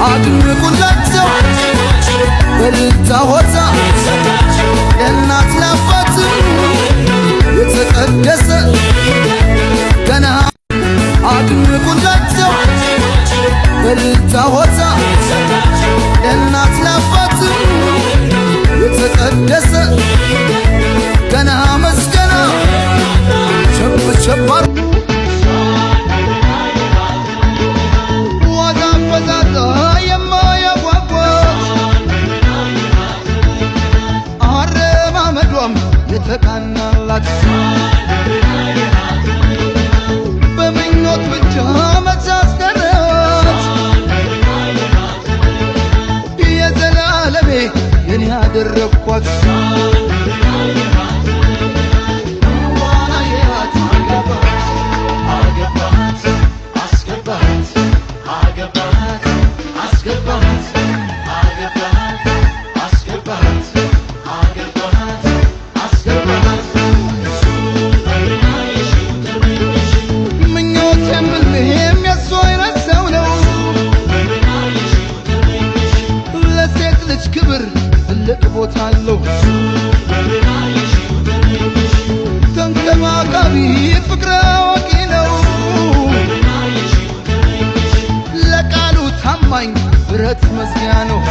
አድንቁላቸው በልልታ ሆታ ለእናት ለአባት የተቀደሰ ገና አድንቁላቸው በልልታ ሆታ ለእናት ለአባት የተቀደሰ ገና መስገና ቸብቸባር ዋጋ ፈዛዛ የማያጓጓ አረማመዷም የተቃናላት በምኞት ብቻ መዛዝገረት የዘላለሜ የኔ ያደረኳት ክብር ትልቅ ቦታ አለው ተንከባካቢ ፍቅር አዋቂ ነው ለቃሉ ታማኝ ብረት መዝጊያ ነው